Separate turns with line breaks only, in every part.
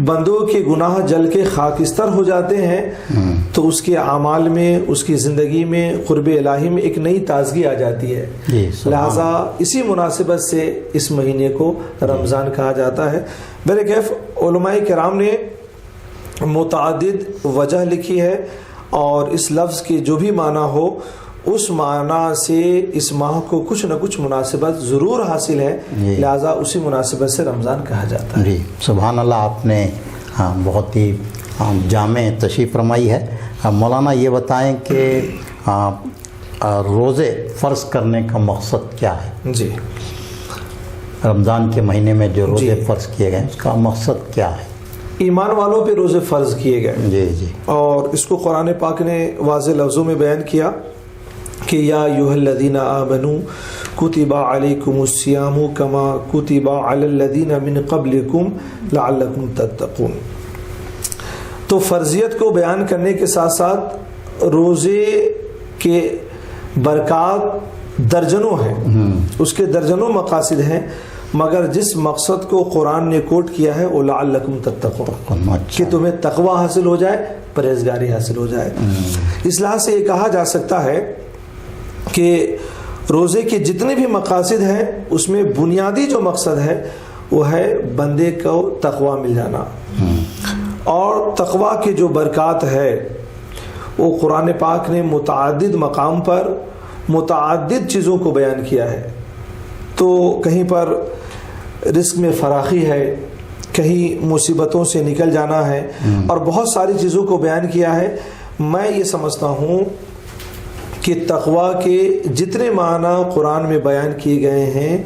بندوں کے گناہ جل کے خاکستر ہو جاتے ہیں تو اس کے اعمال میں، اس کی زندگی میں، قرب الہی میں ایک نئی تازگی آ جاتی ہے. لہذا اسی مناسبت سے اس مہینے کو رمضان کہا جاتا ہے. بہرکیف علماء کرام نے متعدد وجہ لکھی ہے اور اس لفظ کے جو بھی معنی ہو اس معنی سے اس ماہ کو کچھ نہ کچھ مناسبت ضرور حاصل ہے، لہذا اسی مناسبت سے رمضان کہا جاتا ہے.
جی سبحان اللہ، آپ نے بہت ہی جامع تشریح فرمائی ہے. مولانا یہ بتائیں کہ روزے فرض کرنے کا مقصد کیا ہے؟
جی
رمضان کے مہینے میں جو روزے فرض کیے گئے اس کا مقصد کیا ہے؟
ایمان والوں پہ روزے فرض کیے گئے.
جی جی.
اور اس کو قرآن پاک نے واضح لفظوں میں بیان کیا کہ یا ایھا الذین آمنوا کتب علیکم الصیام کما کتب علی الذین من قبلکم لعلکم تتقون. تو فرضیت کو بیان کرنے کے ساتھ ساتھ روزے کے برکات درجنوں ہیں، اس کے درجنوں مقاصد ہیں، مگر جس مقصد کو قرآن نے کوٹ کیا ہے وہ لعلکم تتقون، کہ تمہیں تقوی حاصل ہو جائے، پرہیزگاری حاصل ہو جائے. اس لحاظ سے یہ کہا جا سکتا ہے کہ روزے کے جتنے بھی مقاصد ہیں اس میں بنیادی جو مقصد ہے وہ ہے بندے کو تقوی مل جانا. اور تقوی کی جو برکات ہے وہ قرآن پاک نے متعدد مقام پر متعدد چیزوں کو بیان کیا ہے. تو کہیں پر رزق میں فراخی ہے، کہیں مصیبتوں سے نکل جانا ہے، اور بہت ساری چیزوں کو بیان کیا ہے. میں یہ سمجھتا ہوں کہ تقوی کے جتنے معنی قرآن میں بیان کیے گئے ہیں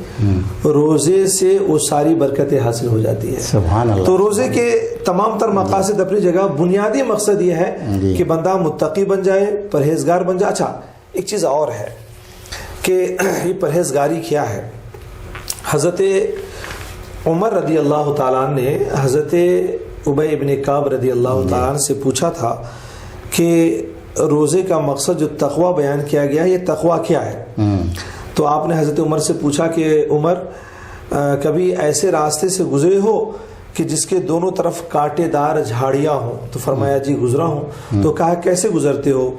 روزے سے وہ ساری برکتیں حاصل ہو جاتی ہے.
سبحان اللہ.
تو روزے کے تمام تر مقاصد اپنی جگہ، بنیادی مقصد یہ ہے کہ بندہ متقی بن جائے، پرہیزگار بن جائے. اچھا ایک چیز اور ہے کہ یہ پرہیزگاری کیا ہے. حضرت عمر رضی اللہ تعالیٰ نے حضرت ابی ابن کعب رضی اللہ تعالیٰ سے پوچھا تھا کہ روزے کا مقصد جو تقوی بیان کیا گیا یہ تقوی کیا ہے؟ تو آپ نے حضرت عمر سے پوچھا کہ عمر کبھی ایسے راستے سے گزرے ہو کہ جس کے دونوں طرف کانٹے دار جھاڑیاں ہوں؟ تو فرمایا جی گزرا ہوں. تو کہا کیسے گزرتے ہو؟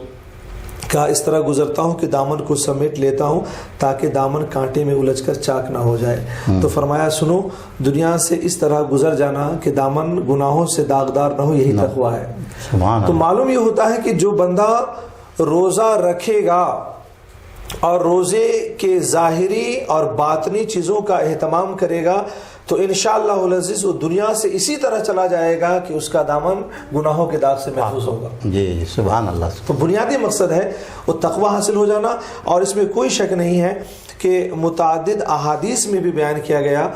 کہا اس طرح گزرتا ہوں کہ دامن کو سمیٹ لیتا ہوں تاکہ دامن کانٹے میں الجھ کر چاک نہ ہو جائے. تو فرمایا سنو، دنیا سے اس طرح گزر جانا کہ دامن گناہوں سے داغدار نہ ہو، یہی تقوی ہے. تو معلوم یہ ہوتا ہے کہ جو بندہ روزہ رکھے گا اور روزے کے ظاہری اور باطنی چیزوں کا اہتمام کرے گا تو انشاءاللہ العزیز وہ دنیا سے اسی طرح چلا جائے گا کہ اس کا دامن گناہوں کے داغ سے محفوظ ہوگا.
جی سبحان اللہ.
تو بنیادی مقصد ہے وہ تقوی حاصل ہو جانا. اور اس میں کوئی شک نہیں ہے کہ متعدد احادیث میں بھی بیان کیا گیا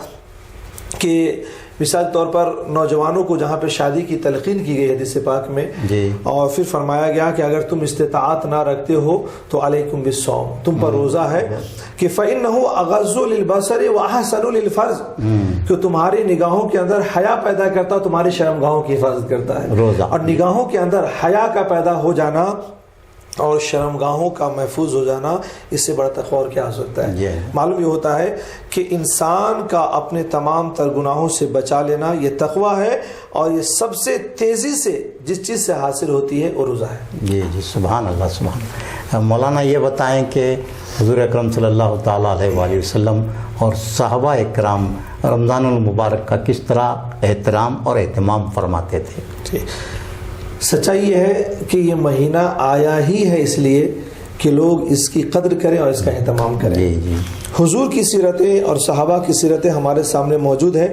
کہ مثال طور پر نوجوانوں کو جہاں پہ شادی کی تلقین کی گئی حدیث پاک میں اور پھر فرمایا گیا کہ اگر تم استطاعت نہ رکھتے ہو تو علیکم بالصوم، تم پر روزہ ہے کہ فإنه أغض للبصر وأحسن للفرج، کہ تمہاری نگاہوں کے اندر حیا پیدا کرتا، تمہاری شرمگاہوں کی حفاظت کرتا ہے. اور نگاہوں کے اندر حیا کا پیدا ہو جانا اور شرمگاہوں کا محفوظ ہو جانا، اس سے بڑا تقوی اور کیا ہو سکتا ہے؟ معلوم یہ ہوتا ہے کہ انسان کا اپنے تمام تر گناہوں سے بچا لینا یہ تقوی ہے، اور یہ سب سے تیزی سے جس چیز سے حاصل ہوتی ہے وہ روزہ ہے.
جی جی سبحان اللہ سبحان اللہ. مولانا یہ بتائیں کہ حضور اکرم صلی اللہ تعالیٰ علیہ وآلہ وسلم اور صحابہ اکرام رمضان المبارک کا کس طرح احترام اور اہتمام فرماتے تھے؟
سچائی یہ ہے کہ یہ مہینہ آیا ہی ہے اس لیے کہ لوگ اس کی قدر کریں اور اس کا اہتمام کریں. حضور کی سیرتیں اور صحابہ کی سیرتیں ہمارے سامنے موجود ہیں.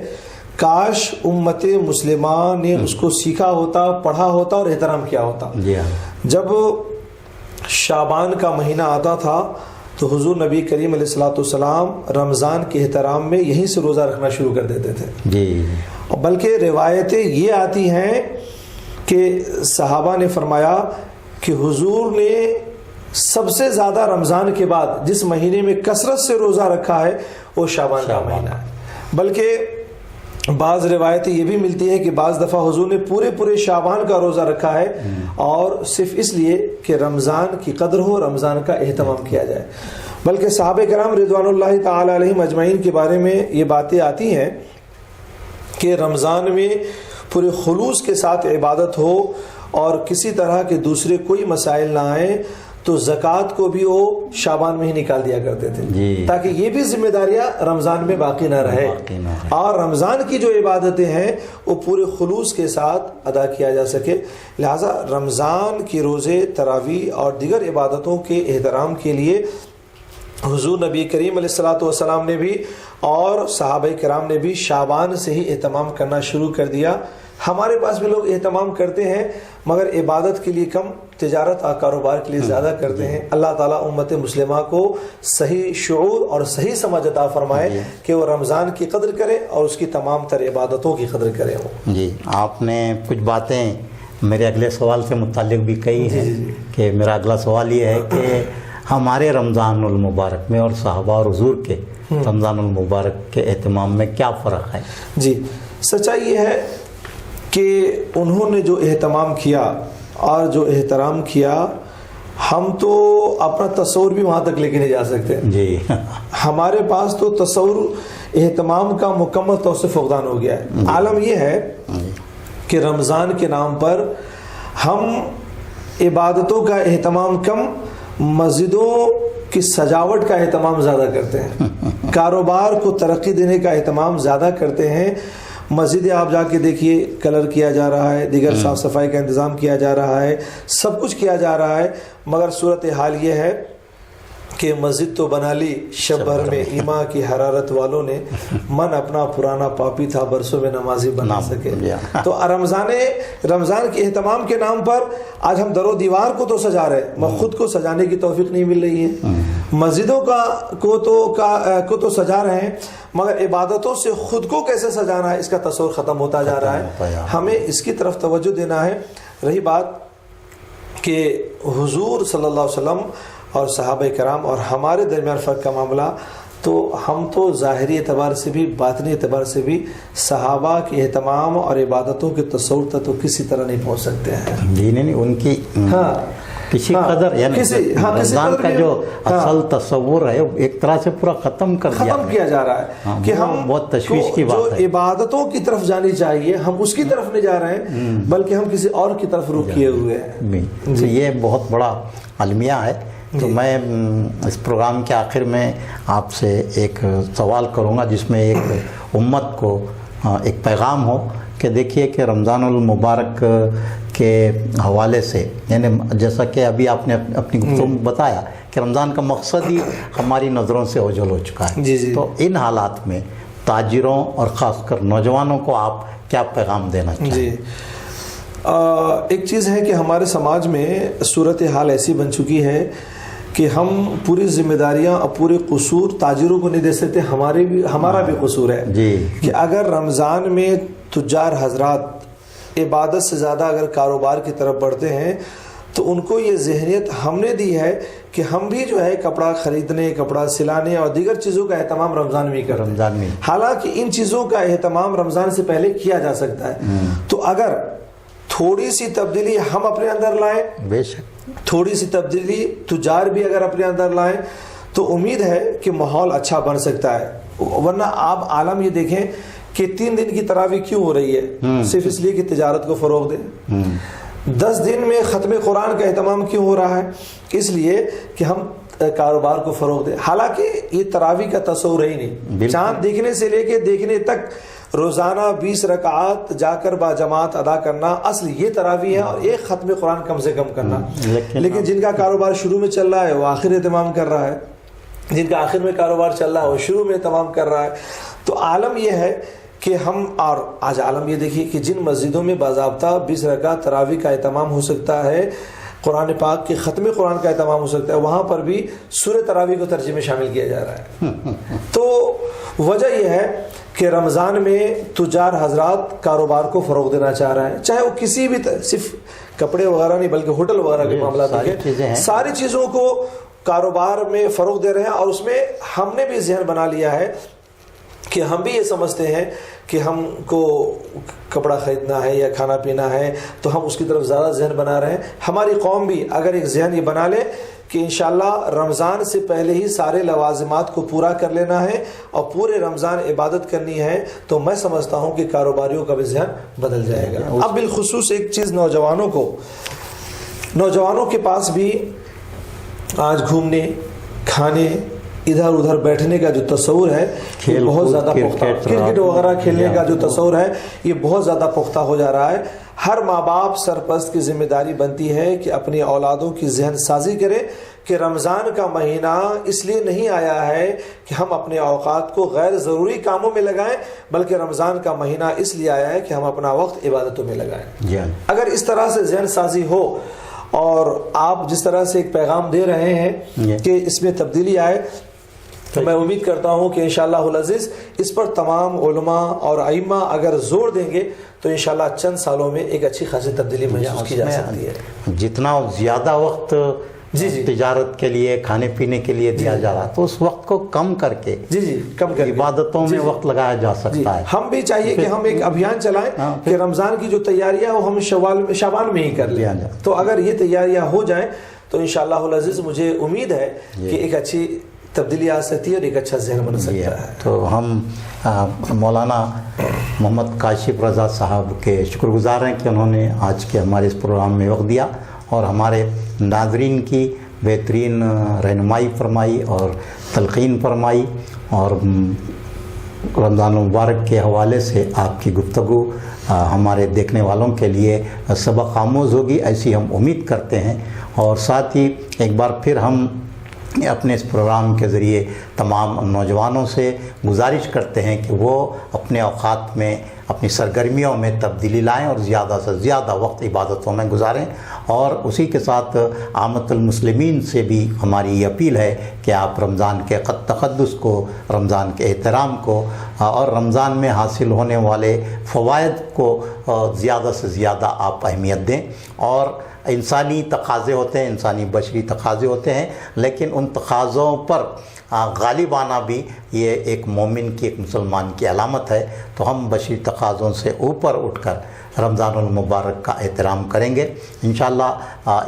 کاش امت مسلمہ نے اس کو سیکھا ہوتا، پڑھا ہوتا اور احترام کیا ہوتا. جب شعبان کا مہینہ آتا تھا تو حضور نبی کریم علیہ الصلوۃ والسلام رمضان کے احترام میں یہیں سے روزہ رکھنا شروع کر دیتے تھے. بلکہ روایتیں یہ آتی ہیں کہ صحابہ نے فرمایا کہ حضور نے سب سے زیادہ رمضان کے بعد جس مہینے میں کثرت سے روزہ رکھا ہے وہ شعبان کا مہینہ ہے. بلکہ بعض روایتیں یہ بھی ملتی ہیں کہ بعض دفعہ حضور نے پورے شعبان کا روزہ رکھا ہے، اور صرف اس لیے کہ رمضان کی قدر ہو، رمضان کا اہتمام کیا جائے. بلکہ صحابہ کرام رضوان اللہ تعالی علیہم اجمعین کے بارے میں یہ باتیں آتی ہیں کہ رمضان میں پورے خلوص کے ساتھ عبادت ہو اور کسی طرح کے دوسرے کوئی مسائل نہ آئیں، تو زکوٰۃ کو بھی وہ شعبان میں ہی نکال دیا کرتے تھے تاکہ یہ بھی ذمہ داریاں رمضان میں باقی نہ رہے، اور رمضان کی جو عبادتیں ہیں وہ پورے خلوص کے ساتھ ادا کیا جا سکے۔ لہٰذا رمضان کے روزے، تراویح اور دیگر عبادتوں کے احترام کے لیے حضور نبی کریم علیہ الصلوۃ والسلام نے بھی اور صحابہ کرام نے بھی شعبان سے ہی اہتمام کرنا شروع کر دیا۔ ہمارے پاس بھی لوگ اہتمام کرتے ہیں مگر عبادت کے لیے کم، تجارت اور کاروبار کے لیے زیادہ کرتے ہیں۔ اللہ تعالیٰ امت مسلمہ کو صحیح شعور اور صحیح سمجھ عطا فرمائے کہ وہ رمضان کی قدر کرے اور اس کی تمام تر عبادتوں کی قدر کرے۔
جی، آپ نے کچھ باتیں میرے اگلے سوال سے متعلق بھی کہی ہیں کہ میرا اگلا سوال یہ ہے کہ ہمارے رمضان المبارک میں اور صحابہ اور حضور کے رمضان المبارک کے اہتمام میں کیا فرق ہے؟
جی، سچائی یہ ہے کہ انہوں نے جو اہتمام کیا اور جو احترام کیا، ہم تو اپنا تصور بھی وہاں تک لے کے نہیں جا سکتے۔ جی، ہمارے پاس تو تصور اہتمام کا مکمل طور سے فقدان ہو گیا ہے۔ عالم یہ ہے کہ رمضان کے نام پر ہم عبادتوں کا اہتمام کم، مسجدوں کی سجاوٹ کا اہتمام زیادہ کرتے ہیں، کاروبار کو ترقی دینے کا اہتمام زیادہ کرتے ہیں۔ مسجدیں آپ جا کے دیکھیے، کلر کیا جا رہا ہے، دیگر صاف صفائی کا انتظام کیا جا رہا ہے، سب کچھ کیا جا رہا ہے، مگر صورتحال یہ ہے کہ مسجد تو بنا لی شب بھر میں ایمان کی حرارت والوں نے، من اپنا پرانا پاپی تھا برسوں میں نمازی بنا سکے۔ تو رمضان کے اہتمام کے نام پر آج ہم در و دیوار کو تو سجا رہے ہیں، خود کو سجانے کی توفیق نہیں مل رہی ہے۔ مسجدوں کو تو سجا رہے ہیں مگر عبادتوں سے خود کو کیسے سجانا ہے اس کا تصور ختم ہوتا جا رہا ہے۔ ہمیں اس کی طرف توجہ دینا ہے۔ رہی بات کہ حضور صلی اللہ علیہ وسلم اور صحابہ کرام اور ہمارے درمیان فرق کا معاملہ، تو ہم تو ظاہری اعتبار سے بھی باطنی اعتبار سے بھی صحابہ کے اہتمام اور عبادتوں کے تصور تک تو کسی طرح نہیں پہنچ سکتے ہیں۔
جی نہیں، ان کی کسی قدر یعنی رمضان کا جو اصل تصور ہے ایک طرح سے پورا ختم
کیا جا رہا ہے کہ ہم
بہت تشویش کی بات ہے۔
جو عبادتوں کی طرف جانی چاہیے ہم اس کی طرف نہیں جا رہے ہیں، بلکہ ہم کسی اور کی طرف رخ کیے ہوئے ہیں۔
یہ بہت بڑا المیہ ہے۔ تو میں اس پروگرام کے آخر میں آپ سے ایک سوال کروں گا جس میں ایک امت کو ایک پیغام ہو کہ دیکھیے کہ رمضان المبارک کے حوالے سے، یعنی جیسا کہ ابھی آپ نے اپنی گفتگو میں بتایا کہ رمضان کا مقصد ہی ہماری نظروں سے اوجھل ہو چکا ہے۔ تو ان حالات میں تاجروں اور خاص کر نوجوانوں کو آپ کیا پیغام دینا چاہیں؟
ایک چیز ہے کہ ہمارے سماج میں صورتحال ایسی بن چکی ہے کہ ہم پوری ذمہ داریاں اور پورے قصور تاجروں کو نہیں دے سکتے، ہمارا بھی قصور ہے کہ اگر رمضان میں تجار حضرات عبادت سے زیادہ اگر کاروبار کی طرف بڑھتے ہیں تو ان کو یہ ذہنیت ہم نے دی ہے کہ ہم بھی جو ہے کپڑا خریدنے، کپڑا سلانے اور دیگر چیزوں کا اہتمام رمضان میں کریں، حالانکہ ان چیزوں کا اہتمام رمضان سے پہلے کیا جا سکتا ہے۔ تو اگر تھوڑی سی تبدیلی ہم اپنے اندر لائیں، بے شک تھوڑی سی تبدیلی تجار بھی اگر اپنے اندر لائیں تو امید ہے کہ ماحول اچھا بن سکتا ہے۔ ورنہ آپ عالم یہ دیکھیں کہ 3 دن کی تراویح کیوں ہو رہی ہے؟ صرف اس لیے کہ تجارت کو فروغ دیں۔ 10 دن میں ختم قرآن کا اہتمام کیوں ہو رہا ہے؟ اس لیے کہ ہم کاروبار کو فروغ دیں۔ حالانکہ یہ تراویح کا تصور ہی نہیں، چاند دیکھنے سے لے کے دیکھنے تک روزانہ 20 رکعات جا کر با جماعت ادا کرنا اصل یہ تراویح ہے، اور ایک ختم قرآن کم سے کم کرنا۔ لیکن جن کا کاروبار شروع میں چل رہا ہے وہ آخر اہتمام کر رہا ہے، جن کا آخر میں کاروبار چل رہا ہے وہ شروع میں اہتمام کر رہا ہے۔ تو عالم یہ ہے کہ ہم، اور آج عالم یہ دیکھیے کہ جن مسجدوں میں باضابطہ 20 رکعت تراویح کا اہتمام ہو سکتا ہے، قرآن پاک کے ختم قرآن کا اہتمام ہو سکتا ہے، وہاں پر بھی سورہ تراویح کو ترجمے میں شامل کیا جا رہا ہے۔ تو وجہ یہ ہے کہ رمضان میں تجار حضرات کاروبار کو فروغ دینا چاہ رہا ہے، چاہے وہ کسی بھی صرف کپڑے وغیرہ نہیں بلکہ ہوٹل وغیرہ کے معاملات دیکھیں، ساری چیزوں کو کاروبار میں فروغ دے رہے ہیں۔ اور اس میں ہم نے بھی ذہن بنا لیا ہے کہ ہم بھی یہ سمجھتے ہیں کہ ہم کو کپڑا خریدنا ہے یا کھانا پینا ہے تو ہم اس کی طرف زیادہ ذہن بنا رہے ہیں۔ ہماری قوم بھی اگر ایک ذہن یہ بنا لے کہ انشاءاللہ رمضان سے پہلے ہی سارے لوازمات کو پورا کر لینا ہے اور پورے رمضان عبادت کرنی ہے، تو میں سمجھتا ہوں کہ کاروباریوں کا بھی ذہن بدل جائے گا۔ اب بالخصوص ایک چیز نوجوانوں کے پاس بھی آج گھومنے، کھانے، ادھر ادھر بیٹھنے کا جو تصور ہے یہ بہت زیادہ پختہ، کرکٹ وغیرہ کھیلنے کا جو تصور ہے یہ بہت زیادہ پختہ ہو جا رہا ہے۔ ہر ماں باپ سرپرست کی ذمہ داری بنتی ہے کہ اپنی اولادوں کی ذہن سازی کرے کہ رمضان کا مہینہ اس لیے نہیں آیا ہے کہ ہم اپنے اوقات کو غیر ضروری کاموں میں لگائیں، بلکہ رمضان کا مہینہ اس لیے آیا ہے کہ ہم اپنا وقت عبادتوں میں لگائیں۔ اگر اس طرح سے ذہن سازی ہو اور آپ جس طرح سے ایک پیغام دے رہے ہیں کہ اس میں تبدیلی آئے، تو میں امید کرتا ہوں کہ انشاءاللہ العزیز اس پر تمام علماء اور ائمہ اگر زور دیں گے تو انشاءاللہ چند سالوں میں ایک اچھی خاصی تبدیلی محسوس کی جا سکتی ہے۔
جتنا زیادہ وقت تجارت کے لیے، کھانے پینے کے لیے دیا جا رہا تو اس وقت کو کم کر کے
کم کر
عبادتوں میں وقت لگایا جا سکتا ہے۔
ہم بھی چاہیے کہ ہم ایک ابھیان چلائیں کہ رمضان کی جو تیاریاں وہ ہم شعبان میں ہی کر لیں، تو اگر یہ تیاریاں ہو جائیں تو انشاءاللہ العزیز مجھے امید ہے کہ ایک اچھی تبدیلی آ سکتی ہے اور ایک اچھا ذہن بن سکتا ہے۔
تو ہم مولانا محمد کاشف رضا صاحب کے شکر گزار ہیں کہ انہوں نے آج کے ہمارے اس پروگرام میں وقت دیا اور ہمارے ناظرین کی بہترین رہنمائی فرمائی اور تلقین فرمائی، اور رمضان المبارک کے حوالے سے آپ کی گفتگو ہمارے دیکھنے والوں کے لیے سبق آموز ہوگی، ایسی ہم امید کرتے ہیں۔ اور ساتھ ہی ایک بار پھر ہم اپنے اس پروگرام کے ذریعے تمام نوجوانوں سے گزارش کرتے ہیں کہ وہ اپنے اوقات میں، اپنی سرگرمیوں میں تبدیلی لائیں اور زیادہ سے زیادہ وقت عبادتوں میں گزاریں، اور اسی کے ساتھ عامت المسلمین سے بھی ہماری یہ اپیل ہے کہ آپ رمضان کے تقدس کو، رمضان کے احترام کو اور رمضان میں حاصل ہونے والے فوائد کو زیادہ سے زیادہ آپ اہمیت دیں۔ اور انسانی تقاضے ہوتے ہیں، انسانی بشری تقاضے ہوتے ہیں، لیکن ان تقاضوں پر غالب آنا بھی یہ ایک مومن کی، ایک مسلمان کی علامت ہے۔ تو ہم بشری تقاضوں سے اوپر اٹھ کر رمضان المبارک کا احترام کریں گے۔ انشاءاللہ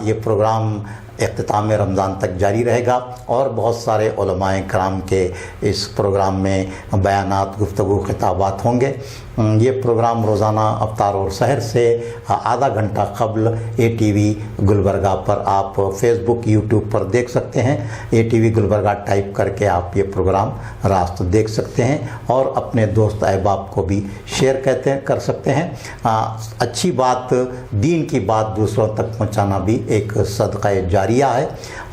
یہ پروگرام اختتام رمضان تک جاری رہے گا اور بہت سارے علماء کرام کے اس پروگرام میں بیانات، گفتگو، خطابات ہوں گے۔ یہ پروگرام روزانہ افطار اور سحر سے آدھا گھنٹہ قبل اے ٹی وی گلبرگہ پر آپ فیس بک، یوٹیوب پر دیکھ سکتے ہیں۔ A T V Gulbarga type کر کے آپ یہ پروگرام راست دیکھ سکتے ہیں اور اپنے دوست احباب کو بھی شیئر کر سکتے ہیں۔ اچھی بات، دین کی بات دوسروں تک پہنچانا بھی ایک صدقہ جاریہ ہے،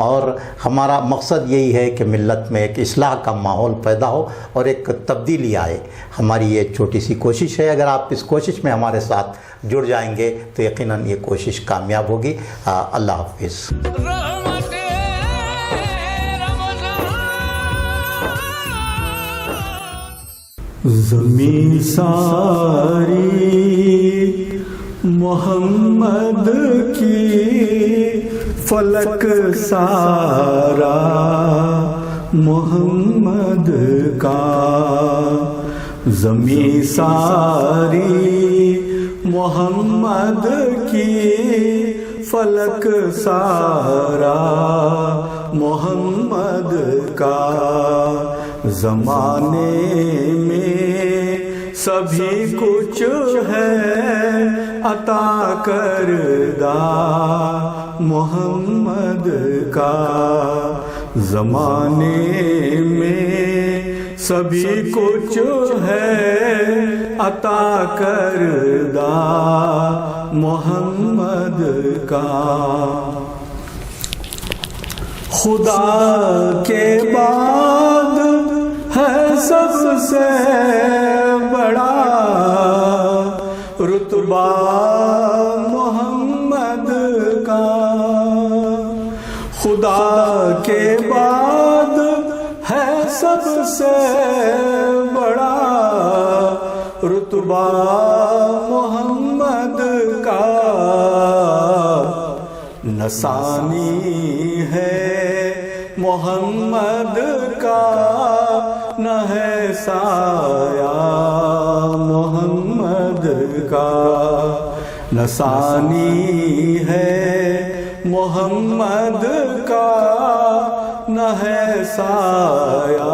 اور ہمارا مقصد یہی ہے کہ ملت میں ایک اصلاح کا ماحول پیدا ہو اور ایک تبدیلی آئے۔ ہماری یہ چھوٹی سی کوشش ہے، اگر آپ اس کوشش میں ہمارے ساتھ جڑ جائیں گے تو یقیناً یہ کوشش کامیاب ہوگی۔ اللہ حافظ۔
زمین ساری محمد کی، فلک سارا محمد کا، زمین ساری محمد کی، فلک سارا محمد کا، زمانے میں سبھی کچھ ہے عطا کردہ محمد کا، زمانے میں سبھی کچھ ہے عطا کردہ محمد کا۔ خدا کے بعد ہے سب سے بڑا رتبہ محمد کا، خدا کے بعد ہے سب سے بڑا رتبہ محمد کا، نسانی ہے محمد کا، نہ ہے سایہ محمد کا، نسانی ہے محمد کا نہ ہے سایہ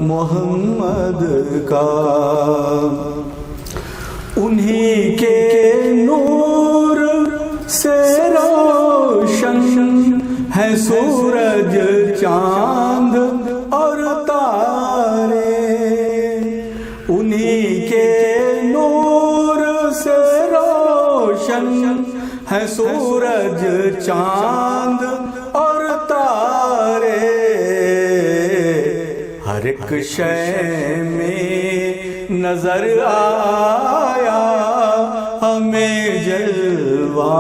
محمد کا، انہی کے نور سے روشن ہے سورج چاند اور تارے، انہی کے نور سے روشن ہے سورج چاند اور تارے، ہر ایک شے میں نظر آیا ہمیں جلوہ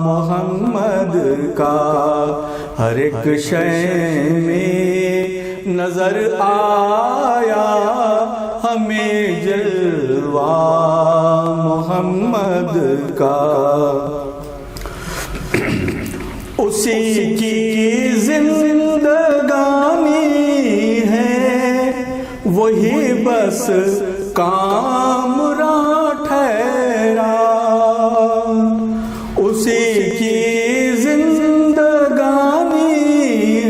محمد کا، ہر ایک شے میں نظر آیا ہمیں جلوہ محمد کا، اسی کی زندگانی ہے وہی بس کامراں ٹھہرا، اسی کی زندگانی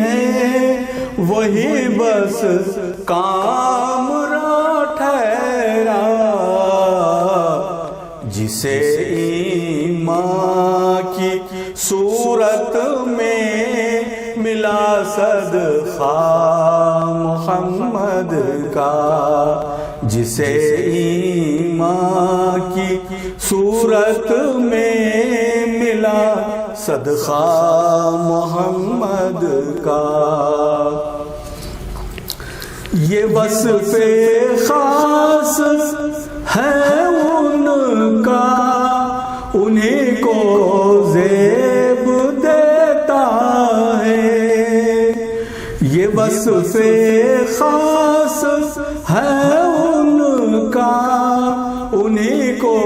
ہے وہی بس کامراں ٹھہرا، جسے ایمان کی صورت میں ملا صدقہ محمد کا، جسے ایمان کی صورت میں ملا صدقہ محمد کا، یہ وصف خاص ہے ان کا، انہیں کو زیب دیتا ہے، یہ وصف خاص ہے ان کا، انہیں کو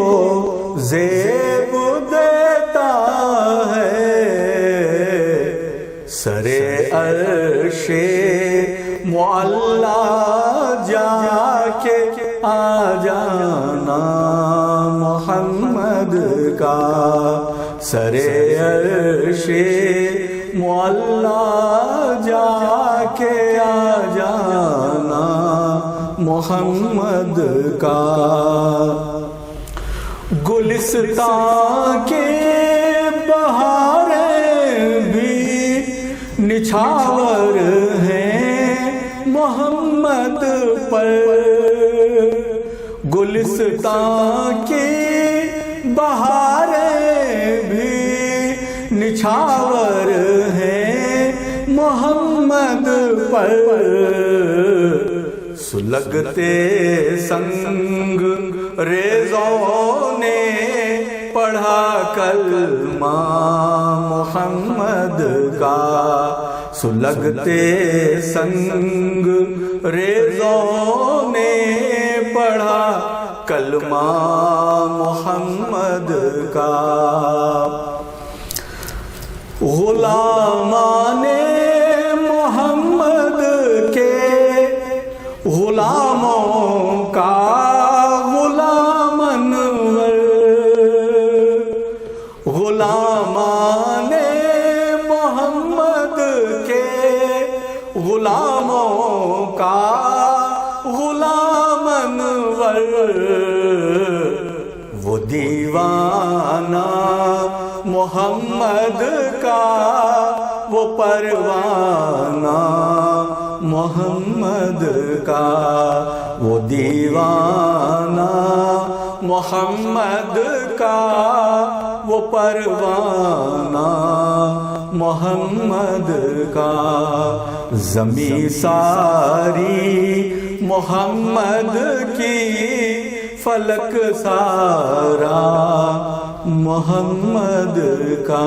زیب دیتا ہے، سر عرش معلا جا کے آ جانا محمد کا، سر عرش معلا جا کے آ جانا محمد کا، گلستان کے بہاریں بھی نچھاور ہیں محمد پر، گلستان کی بہاریں بھی نچھاور ہیں محمد پر، سلگتے سنگ ریزوں نے پڑھا کلمہ محمد کا، سلگتے سنگ ریزوں نے پڑھا کلمہ محمد کا، غلامان محمد کے غلاموں کا غلام انور، غلامان محمد کے غلاموں کا غلام انور، وہ دیوانہ محمد کا وہ پروانہ محمد کا، وہ دیوانہ محمد کا وہ پروانہ محمد کا، زمیں ساری محمد کی فلک سارا محمد کا۔